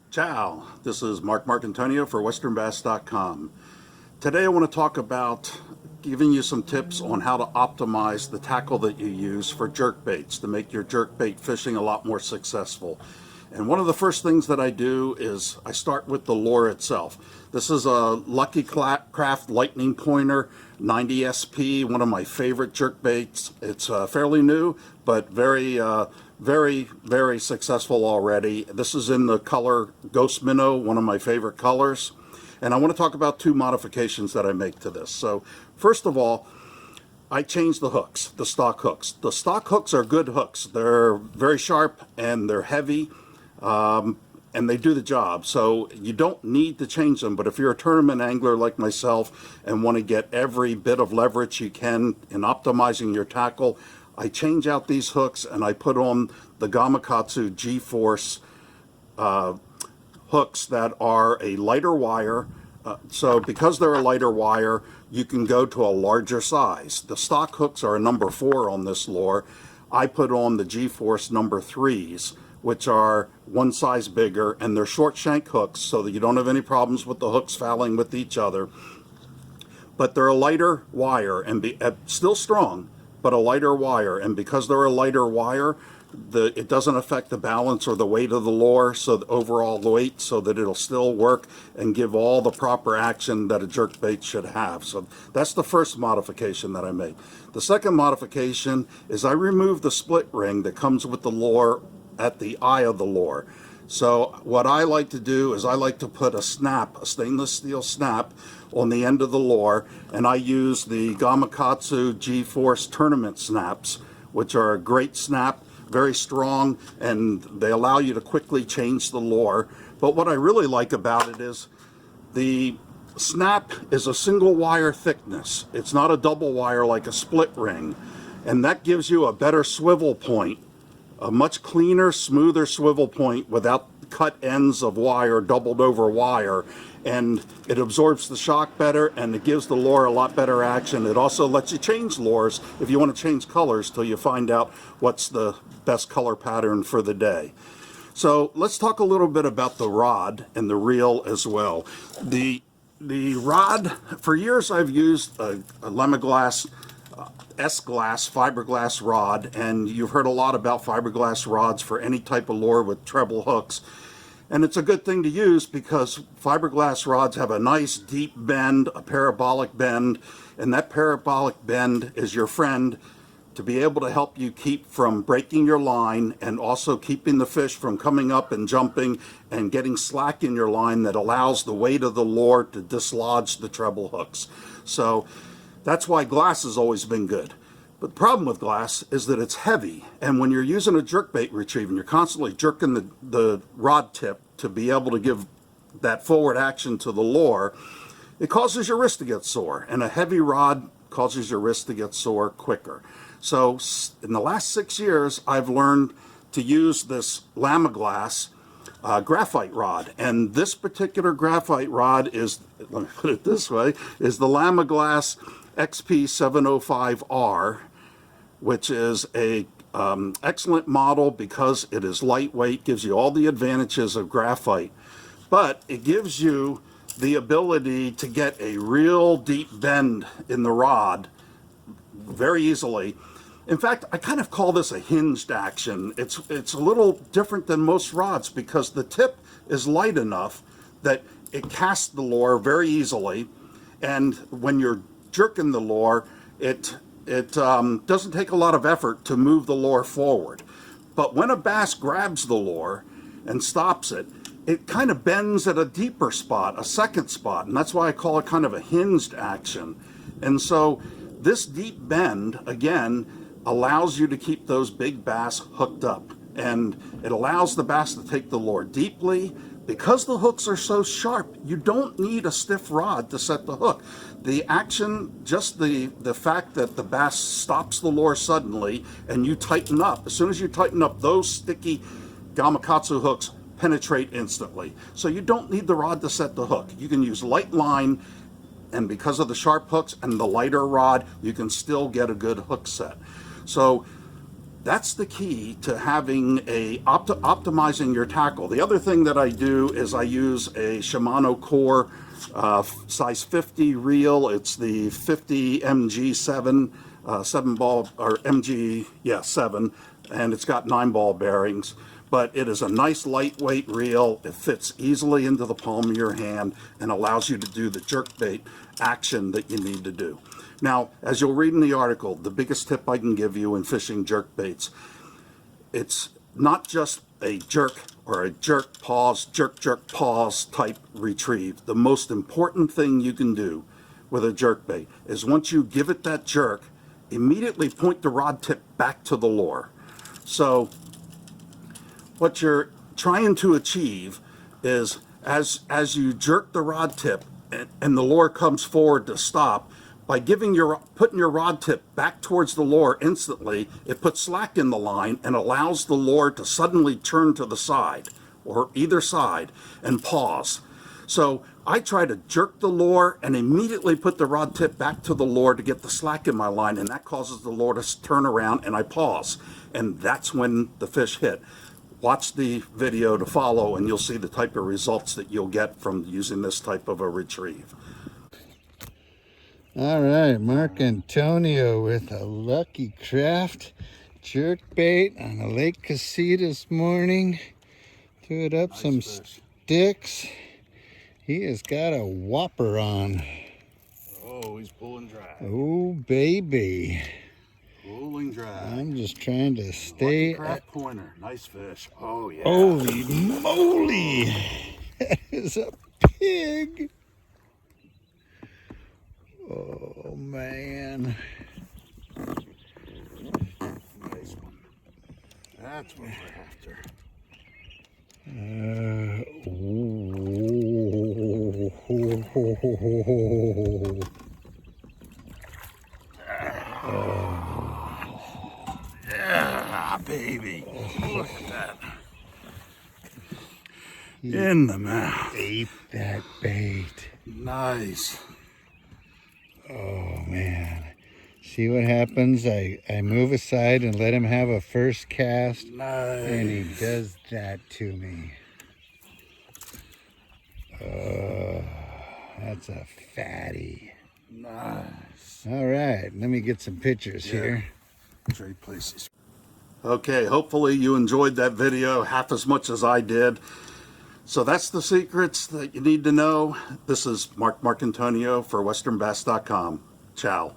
Ciao, this is Marc Marcantonio for westernbass.com. Today I want to talk about giving you some tips on how to optimize the tackle that you use for jerkbaits to make your jerkbait fishing a lot more successful. And one of the first things that I do is I start with the lure itself. This is a Lucky Craft Lightning Pointer 90 SP, one of my favorite jerkbaits. It's fairly new, but very successful already. This is in the color Ghost Minnow, one of my favorite colors. And I want to talk about two modifications that I make to this. So first of all, I changed the hooks, the stock hooks. The stock hooks are good hooks. They're very sharp and they're heavy, and they do the job. So you don't need to change them, but if you're a tournament angler like myself and want to get every bit of leverage you can in optimizing your tackle, I change out these hooks and I put on the Gamakatsu G-Force hooks that are a lighter wire. So because they're a lighter wire, you can go to a larger size. The stock hooks are a number 4 on this lure. I put on the G-Force number 3s, which are one size bigger, and they're short shank hooks so that you don't have any problems with the hooks fouling with each other. But they're a lighter wire and still strong, but a lighter wire. And because they're a lighter wire, it doesn't affect the balance or the weight of the lure, so the overall weight, so that it'll still work and give all the proper action that a jerkbait should have. So that's the first modification that I made. The second modification is I removed the split ring that comes with the lure at the eye of the lure. So what I like to do is I like to put a snap, a stainless steel snap, on the end of the lure, and I use the Gamakatsu G-Force tournament snaps, which are a great snap, very strong, and they allow you to quickly change the lure. But what I really like about it is the snap is a single wire thickness. It's not a double wire like a split ring, and that gives you a better swivel point, a much cleaner, smoother swivel point without cut ends of wire, doubled over wire, and it absorbs the shock better and it gives the lure a lot better action. It also lets you change lures if you want to change colors till you find out what's the best color pattern for the day. So let's talk a little bit about the rod and the reel as well. The rod, for years I've used a Lamiglas S-glass fiberglass rod, and you've heard a lot about fiberglass rods for any type of lure with treble hooks. And it's a good thing to use because fiberglass rods have a nice deep bend, a parabolic bend, and that parabolic bend is your friend to be able to help you keep from breaking your line and also keeping the fish from coming up and jumping and getting slack in your line that allows the weight of the lure to dislodge the treble hooks. So that's why glass has always been good. But the problem with glass is that it's heavy, and when you're using a jerkbait retrieve and you're constantly jerking the rod tip to be able to give that forward action to the lure, it causes your wrist to get sore, and a heavy rod causes your wrist to get sore quicker. So in the last 6 years, I've learned to use this Lamiglas graphite rod, and this particular graphite rod is, let me put it this way, is the Lamiglas XP705R, which is a excellent model because it is lightweight, gives you all the advantages of graphite, but it gives you the ability to get a real deep bend in the rod very easily. In fact, I kind of call this a hinged action. It's a little different than most rods because the tip is light enough that it casts the lure very easily, and when you're jerking the lure, it doesn't take a lot of effort to move the lure forward. But when a bass grabs the lure and stops it, it kind of bends at a deeper spot, a second spot, and that's why I call it kind of a hinged action. And so this deep bend, again, allows you to keep those big bass hooked up, and it allows the bass to take the lure deeply. Because the hooks are so sharp, you don't need a stiff rod to set the hook. The action, just the fact that the bass stops the lure suddenly and you tighten up, as soon as you tighten up, those sticky Gamakatsu hooks penetrate instantly. So you don't need the rod to set the hook. You can use light line, and because of the sharp hooks and the lighter rod, you can still get a good hook set. So that's the key to having optimizing your tackle. The other thing that I do is I use a Shimano Core size 50 reel. It's the 50 MG7 7 ball, or MG, yeah, 7, and it's got 9 ball bearings. But it is a nice lightweight reel. It fits easily into the palm of your hand and allows you to do the jerkbait action that you need to do. Now, as you'll read in the article, the biggest tip I can give you in fishing jerkbaits, it's not just a jerk or a jerk, pause, jerk, pause type retrieve. The most important thing you can do with a jerkbait is once you give it that jerk, immediately point the rod tip back to the lure. So what you're trying to achieve is as you jerk the rod tip and the lure comes forward to stop, by putting your rod tip back towards the lure instantly, it puts slack in the line and allows the lure to suddenly turn to the side or either side and pause. So I try to jerk the lure and immediately put the rod tip back to the lure to get the slack in my line, and that causes the lure to turn around, and I pause. And that's when the fish hit. Watch the video to follow and you'll see the type of results that you'll get from using this type of a retrieve. All right, Marcantonio with a Lucky Craft jerkbait on a Lake Casitas this morning. Threw it up some sticks. He has got a whopper on. Oh, he's pulling dry. Oh, baby. Pulling dry. I'm just trying to stay. Lucky Craft pointer. Nice fish. Oh, yeah. Holy moly. That is a pig. Oh, man. Nice one. That's what we're after. Yeah, baby. Look at that. In the mouth. Ate that bait. Nice. Oh, man. See what happens? I move aside and let him have a first cast. Nice. And he does that to me. Oh, that's a fatty. Nice. All right, let me get some pictures here. Trade places. Okay, hopefully you enjoyed that video half as much as I did. So that's the secrets that you need to know. This is Marc Marcantonio for westernbass.com. Ciao.